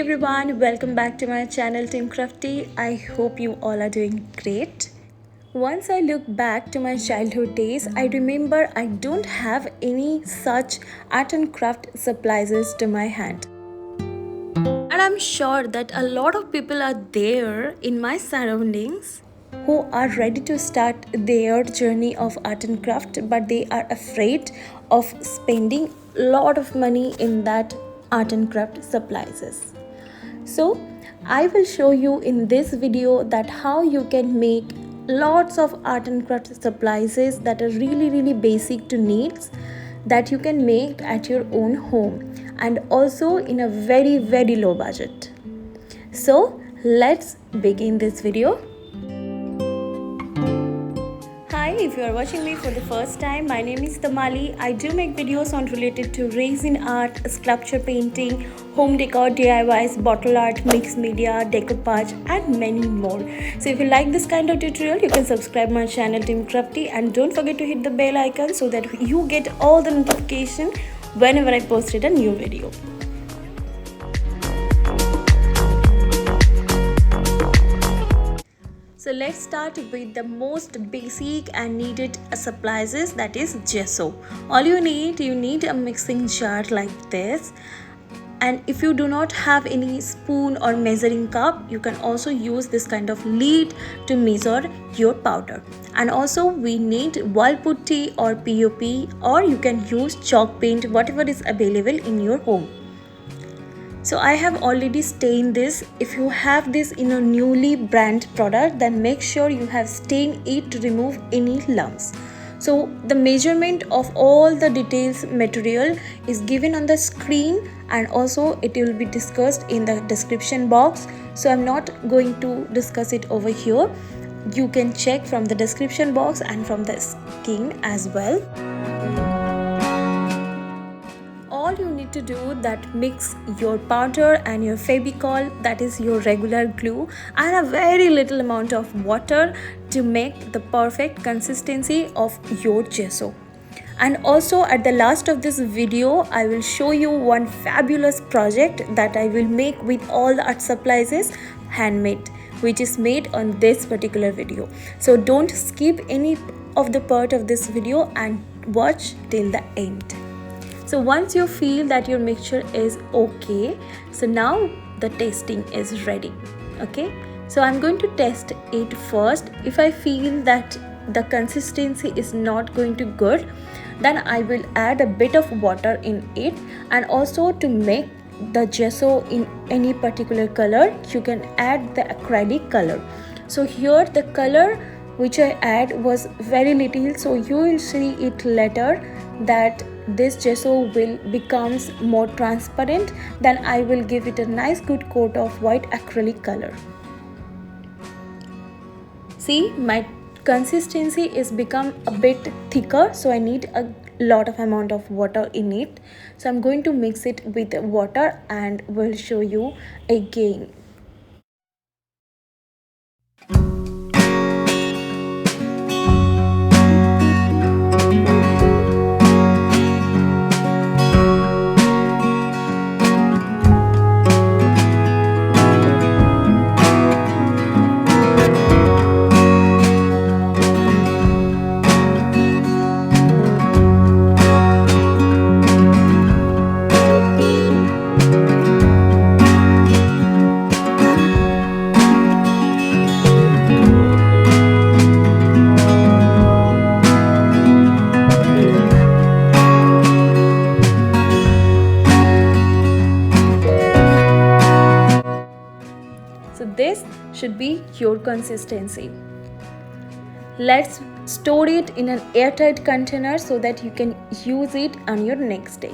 everyone, welcome back to my channel Team Crafty. I hope you all are doing great. Once I look back to my childhood days, I remember I don't have any such art and craft supplies to my hand. And I'm sure that a lot of people are there in my surroundings who are ready to start their journey of art and craft, but they are afraid of spending a lot of money in that art and craft supplies. So I will show you in this video that how you can make lots of art and craft supplies that are really basic to needs that you can make at your own home and also in a very low budget. So let's begin this video. Hi, if you are watching me for the first time, my name is Tamali. I do make videos on related to resin art, sculpture painting, home decor, DIYs, bottle art, mixed media, decoupage and many more. So if you like this kind of tutorial, you can subscribe my channel Team Crafty and don't forget to hit the bell icon so that you get all the notification whenever I posted a new video. So let's start with the most basic and needed supplies, that is gesso. All you need a mixing jar like this, and if you do not have any spoon or measuring cup, you can also use this kind of lid to measure your powder. And also we need wall putty or POP, or you can use chalk paint, whatever is available in your home. So I have already stained this. If you have this in a newly brand product, then make sure you have stained it to remove any lumps. So the measurement of all the details material is given on the screen, and also it will be discussed in the description box. So I'm not going to discuss it over here. You can check from the description box and from the screen as well. All you need to do that mix your powder and your Fevicol, that is your regular glue, and a very little amount of water to make the perfect consistency of your gesso. And also at the last of this video, I will show you one fabulous project that I will make with all the art supplies handmade, which is made on this particular video. So don't skip any of the part of this video and watch till the end. So once you feel that your mixture is okay, so now the testing is ready. Okay, so I'm going to test it first. If I feel that the consistency is not going to good, then I will add a bit of water in it. And also to make the gesso in any particular color, you can add the acrylic color. So here the color which I add was very little, so you will see it later that this gesso will becomes more transparent. Then I will give it a nice good coat of white acrylic color. See, my consistency is become a bit thicker, so I need a lot of amount of water in it. So I'm going to mix it with water and will show you again. So this should be your consistency. Let's store it in an airtight container so that you can use it on your next day.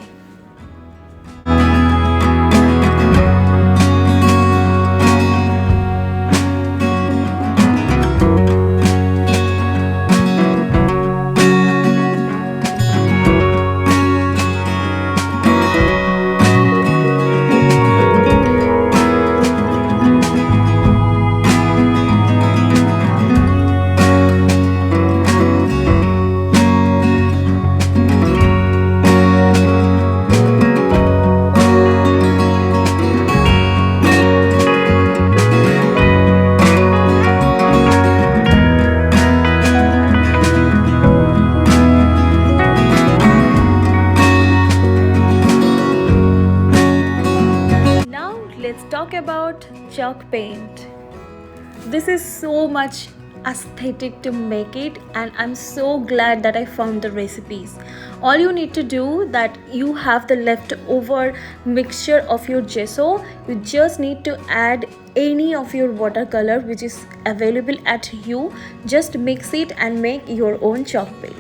chalk paint. This is so much aesthetic to make it, and I'm so glad that I found the recipes. All you need to do, that you have the leftover mixture of your gesso, you just need to add any of your watercolor which is available at you. Just mix it and make your own chalk paint.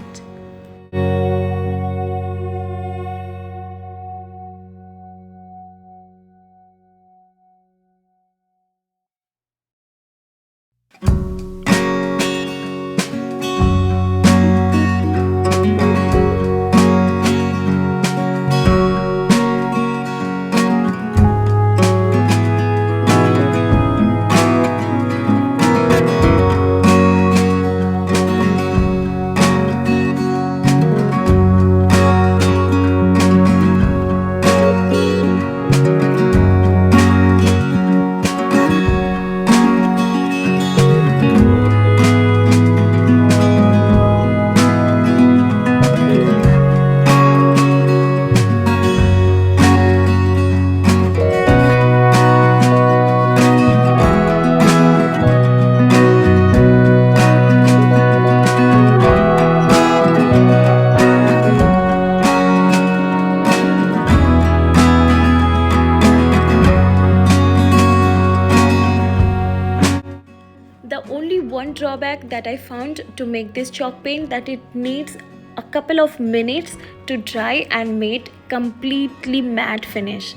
The only one drawback that I found to make this chalk paint, that it needs a couple of minutes to dry and make completely matte finish.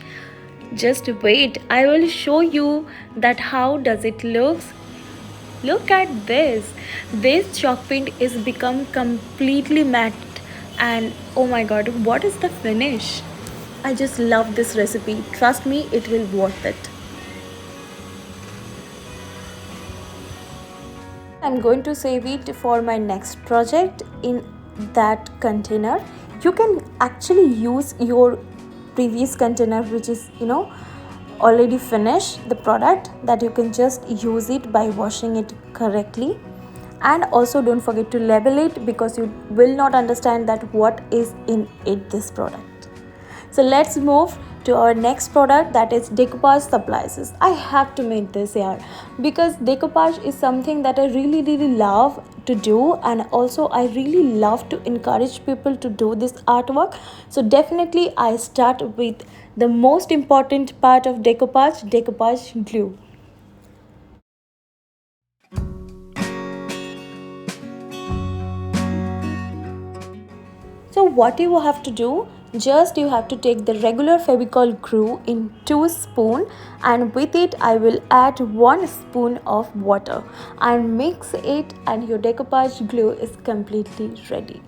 Just wait, I will show you that how does it looks. Look at this. This chalk paint is become completely matte, and oh my god, what is the finish? I just love this recipe. Trust me, it will worth it. I'm going to save it for my next project in that container. You can actually use your previous container which is already finished the product, that you can just use it by washing it correctly. And also don't forget to label it, because you will not understand that what is in it, this product. So let's move to our next product, that is decoupage supplies. I have to make this here because decoupage is something that I really love to do, and also I really love to encourage people to do this artwork. So definitely I start with the most important part of decoupage glue. So what you have to do, just you have to take the regular Fevicol glue in 2 spoon, and with it I will add 1 spoon of water and mix it, and your decoupage glue is completely ready.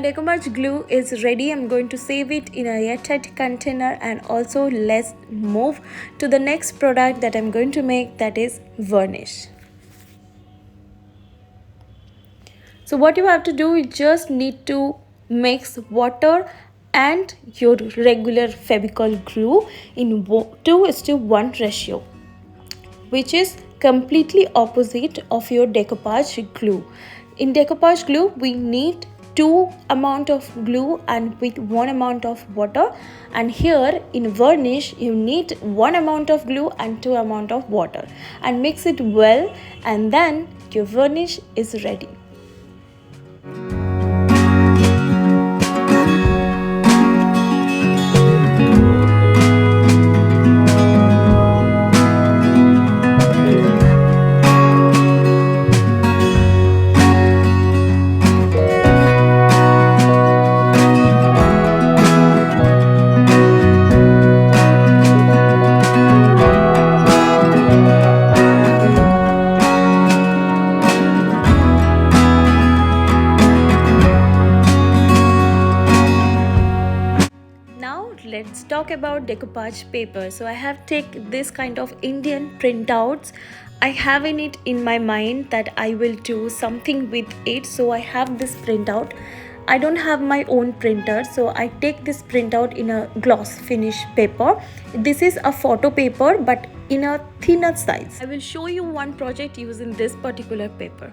Decoupage glue is ready. I'm going to save it in a airtight container, and also let's move to the next product that I'm going to make, that is varnish. So what you have to do, you just need to mix water and your regular Fevicol glue in 2:1 ratio, which is completely opposite of your decoupage glue. In decoupage glue, we need two amount of glue and with one amount of water, and here in varnish you need one amount of glue and two amount of water, and mix it well, and then your varnish is ready. Now let's talk about decoupage paper. So I have take this kind of Indian printouts. I have in it in my mind that I will do something with it. So I have this printout. I don't have my own printer, so I take this printout in a gloss finish paper. This is a photo paper but in a thinner size. I will show you one project using this particular paper.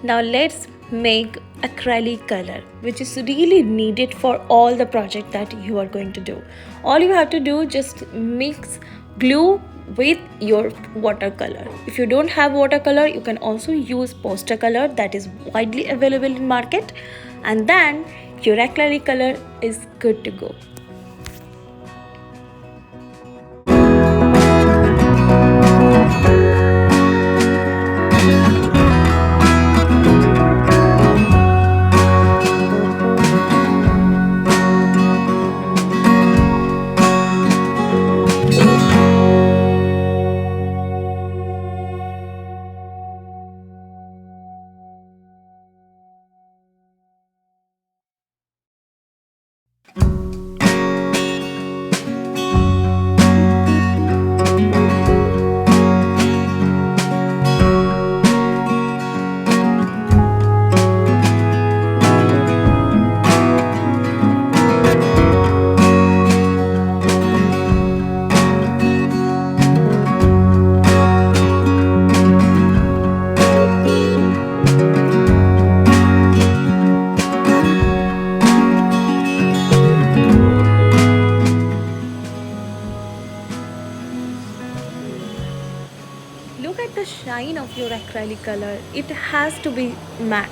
Now let's make acrylic color, which is really needed for all the project that you are going to do. All you have to do, just mix glue with your watercolor. If you don't have watercolor, you can also use poster color that is widely available in market, and then your acrylic color is good to go. Look at the shine of your acrylic color. It has to be matte.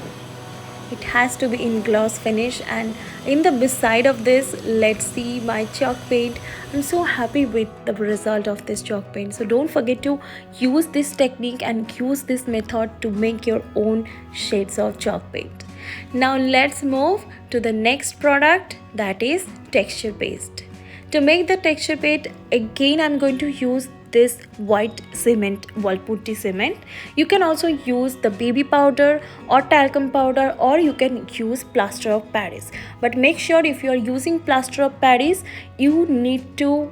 It has to be in gloss finish, and in the beside of this, let's see my chalk paint. I'm so happy with the result of this chalk paint. So don't forget to use this technique and use this method to make your own shades of chalk paint. Now let's move to the next product, that is texture paste. To make the texture paste, again I'm going to use this white cement, wall putty cement. You can also use the baby powder or talcum powder, or you can use plaster of Paris. But make sure if you are using plaster of Paris, you need to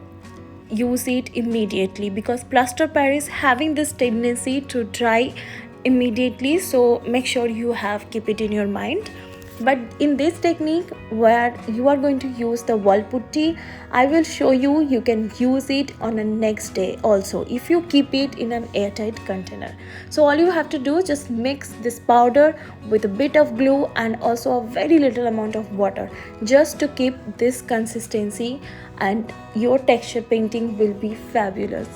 use it immediately, because plaster of Paris having this tendency to dry immediately, so make sure you have keep it in your mind. But in this technique where you are going to use the wall putty, I will show you, you can use it on the next day also if you keep it in an airtight container. So all you have to do, just mix this powder with a bit of glue and also a very little amount of water, just to keep this consistency, and your texture painting will be fabulous.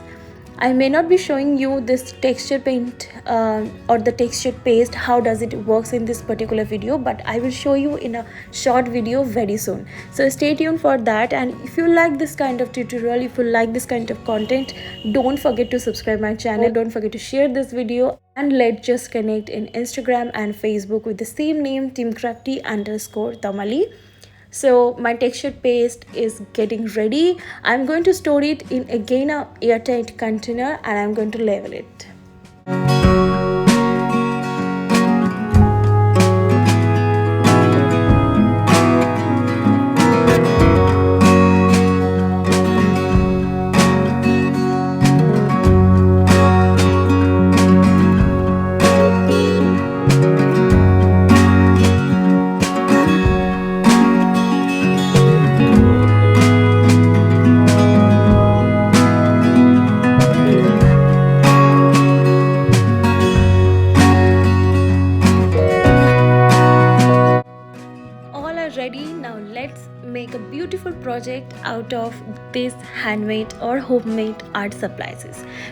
I may not be showing you this texture paint or the texture paste, how does it works in this particular video, but I will show you in a short video very soon. So stay tuned for that, and if you like this kind of tutorial, if you like this kind of content, don't forget to subscribe my channel, don't forget to share this video, and let's just connect in Instagram and Facebook with the same name, teamcrafty_tamali. So my texture paste is getting ready. I'm going to store it in again a airtight container, and I'm going to label it. project out of this handmade or homemade art supplies.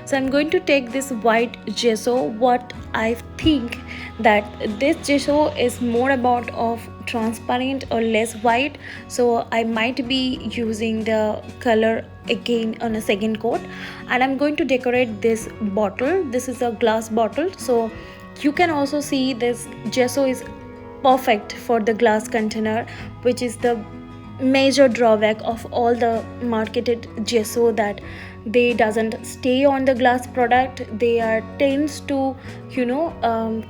So I'm going to take this white gesso. What I think that this gesso is more about of transparent or less white, so I might be using the color again on a second coat. And I'm going to decorate this bottle. This is a glass bottle, so you can also see this gesso is perfect for the glass container, which is the major drawback of all the marketed gesso, that they doesn't stay on the glass product. They are tends to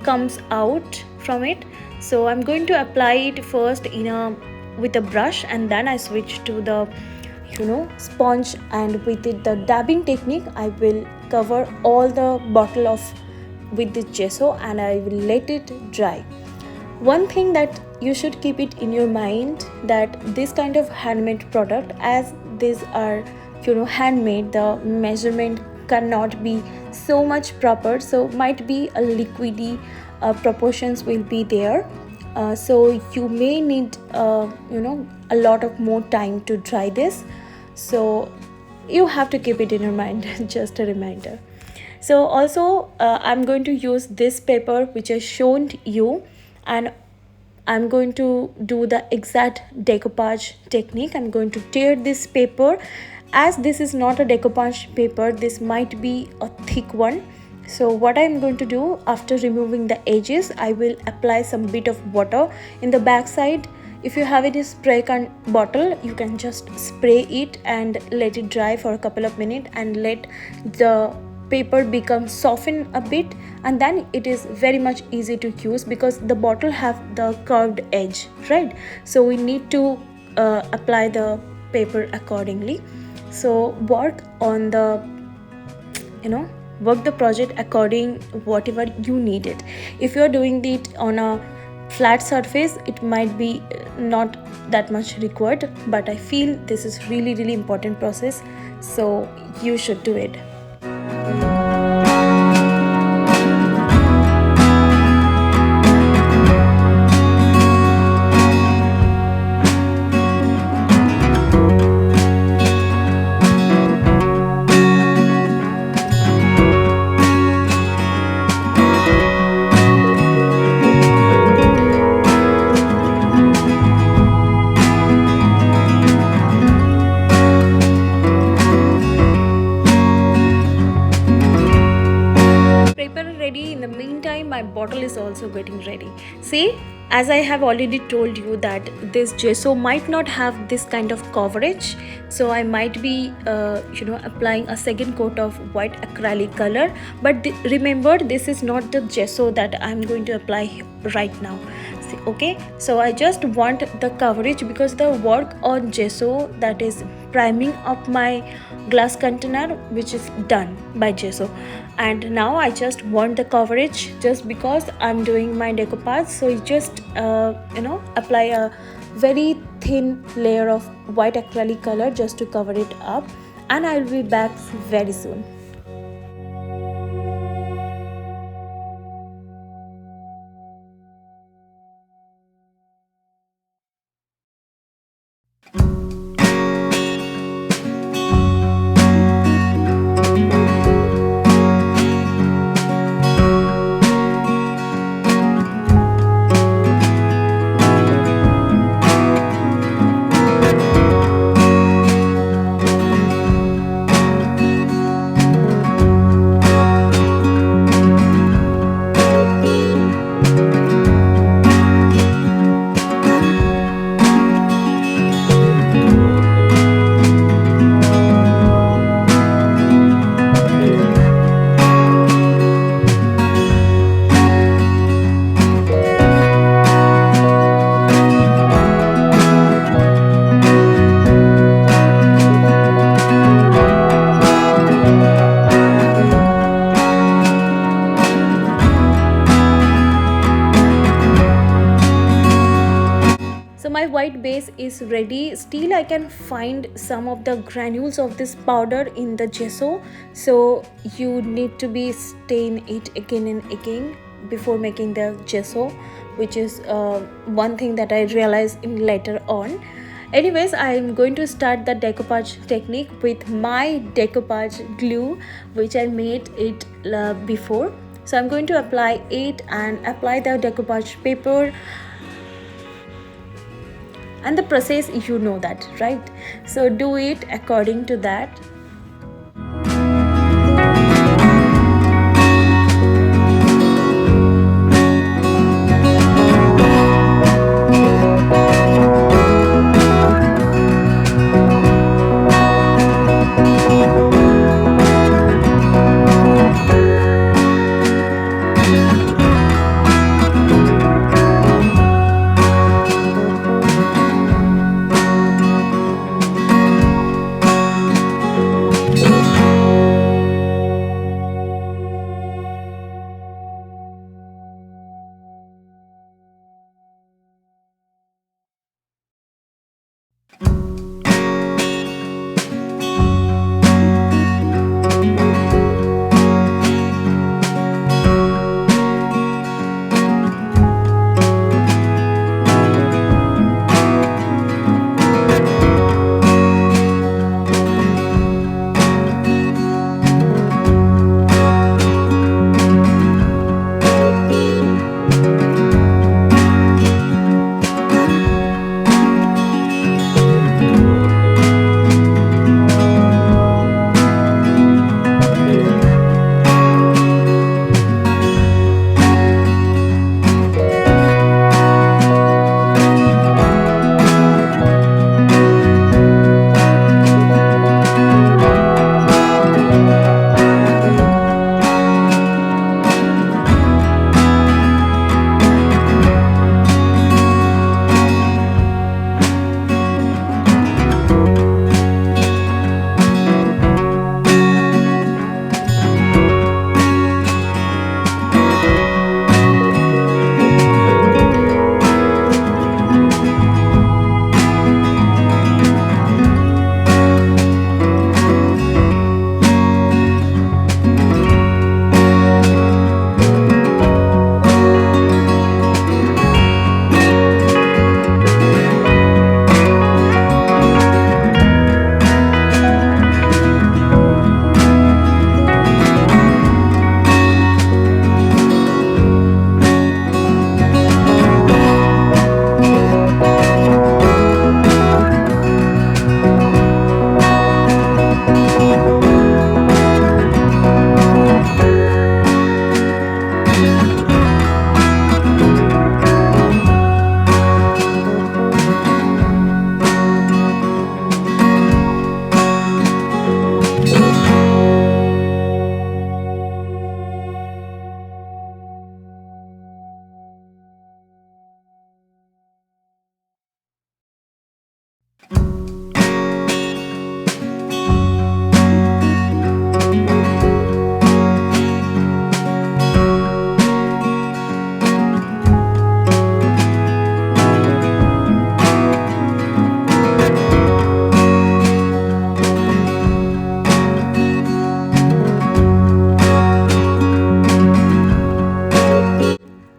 comes out from it. So I'm going to apply it first in a with a brush, and then I switch to the sponge, and with it the dabbing technique I will cover all the bottle of with the gesso, and I will let it dry. One thing that you should keep it in your mind, that this kind of handmade product, as these are handmade, the measurement cannot be so much proper, so might be a liquidy proportions will be there. So you may need a lot of more time to dry this, so you have to keep it in your mind. Just a reminder. So also I'm going to use this paper which I shown you, and I'm going to do the exact decoupage technique. I'm going to tear this paper. As this is not a decoupage paper, this might be a thick one. So what I'm going to do, after removing the edges, I will apply some bit of water in the back side. If you have any spray can bottle, you can just spray it and let it dry for a couple of minutes, and let the paper become soften a bit, and then it is very much easy to use, because the bottle have the curved edge, right? So we need to apply the paper accordingly. So work on the work the project according whatever you need it. If you are doing it on a flat surface, it might be not that much required, but I feel this is really important process, so you should do it. Ready. In the meantime, my bottle is also getting ready. See, as I have already told you that this gesso might not have this kind of coverage, so I might be applying a second coat of white acrylic color. But remember, this is not the gesso that I'm going to apply right now. See, okay, so I just want the coverage, because the work on gesso, that is priming up my glass container, which is done by gesso, and now I just want the coverage, just because I'm doing my decoupage. So you just apply a very thin layer of white acrylic color just to cover it up, and I'll be back very soon. My white base is ready. Still I can find some of the granules of this powder in the gesso, so you need to be stain it again and again before making the gesso, which is one thing that I realized in later on. Anyways, I'm going to start the decoupage technique with my decoupage glue, which I made it before. So I'm going to apply it and apply the decoupage paper, and the process, you know that, right? So do it according to that.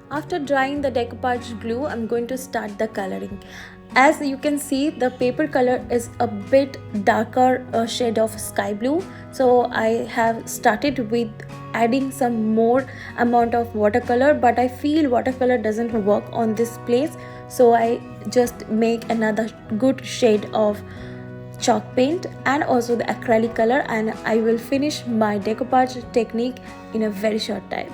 After drying the decoupage glue, I'm going to start the coloring. As you can see, the paper color is a bit darker shade of sky blue. So I have started with adding some more amount of watercolor, but I feel watercolor doesn't work on this place. So I just make another good shade of chalk paint and also the acrylic color, and I will finish my decoupage technique in a very short time.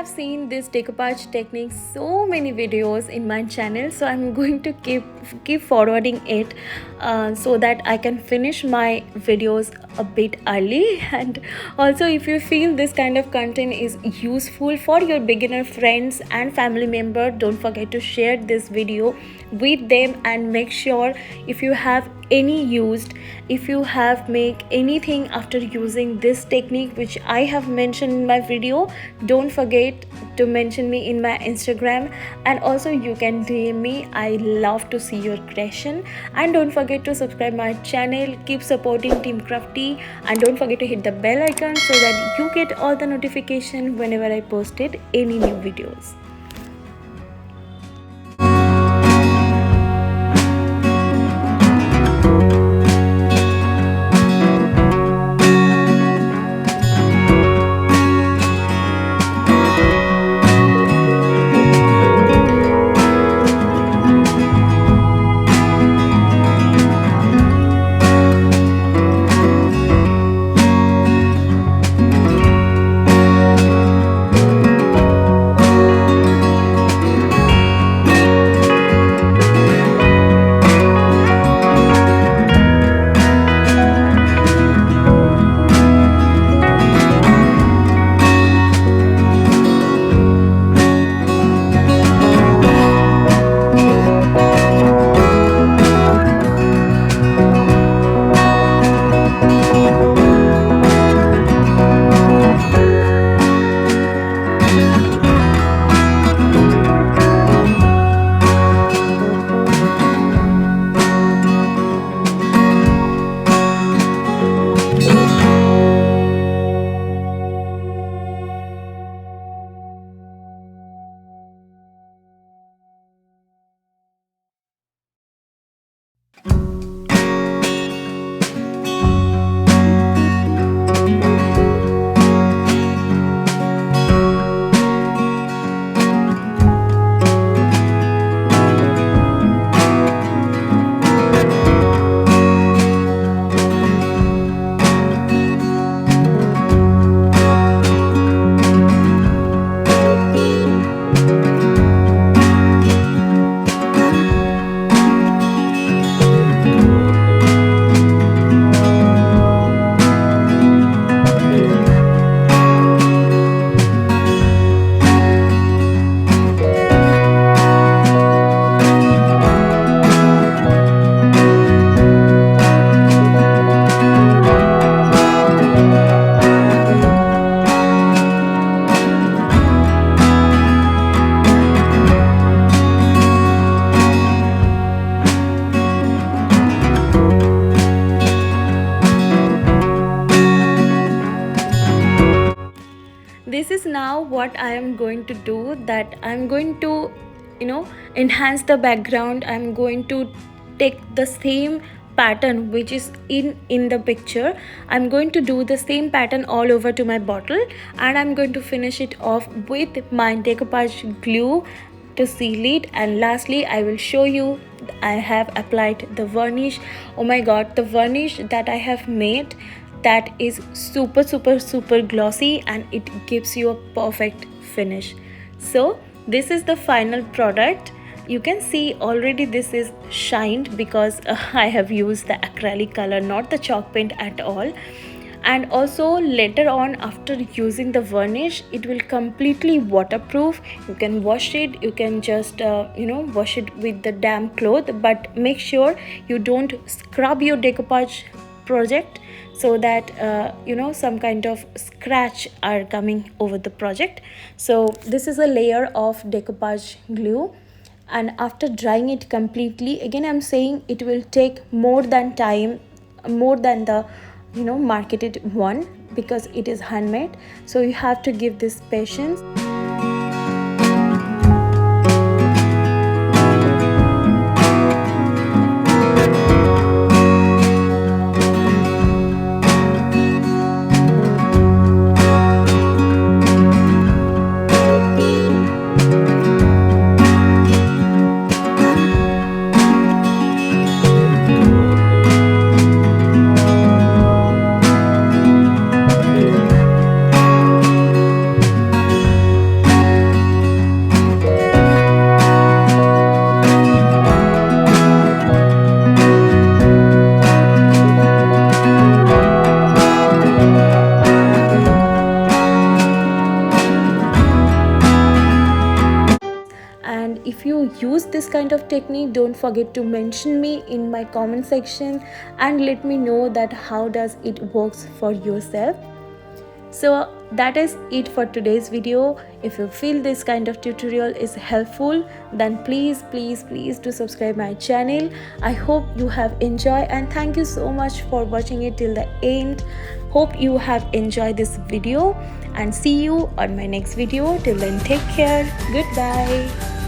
have seen this decoupage technique so many videos in my channel, so I'm going to keep forwarding it so that I can finish my videos a bit early. And also, if you feel this kind of content is useful for your beginner friends and family member, don't forget to share this video with them. And make sure, if you have any used, if you have make anything after using this technique which I have mentioned in my video, don't forget to mention me in my Instagram. And also you can DM me. I love to see your creation. And don't forget to subscribe my channel, keep supporting Team Crafty, and don't forget to hit the bell icon so that you get all the notification whenever I posted any new videos. This is now what I am going to do, that I'm going to enhance the background. I'm going to take the same pattern which is in the picture. I'm going to do the same pattern all over to my bottle, and I'm going to finish it off with my decoupage glue to seal it. And lastly, I will show you I have applied the varnish. Oh my god, the varnish that I have made, that is super glossy, and it gives you a perfect finish. So this is the final product. You can see already this is shined because I have used the acrylic color, not the chalk paint at all. And also later on, after using the varnish, it will completely waterproof. You can wash it, you can just wash it with the damp cloth, but make sure you don't scrub your decoupage project, so that some kind of scratch are coming over the project. So this is a layer of decoupage glue, and after drying it completely, again I'm saying it will take more than the marketed one, because it is handmade, so you have to give this patience. this kind of technique, don't forget to mention me in my comment section and let me know that how does it works for yourself. So that is it for today's video. If you feel this kind of tutorial is helpful, then please do subscribe my channel. I hope you have enjoyed, and thank you so much for watching it till the end. Hope you have enjoyed this video, and see you on my next video. Till then, take care. Goodbye.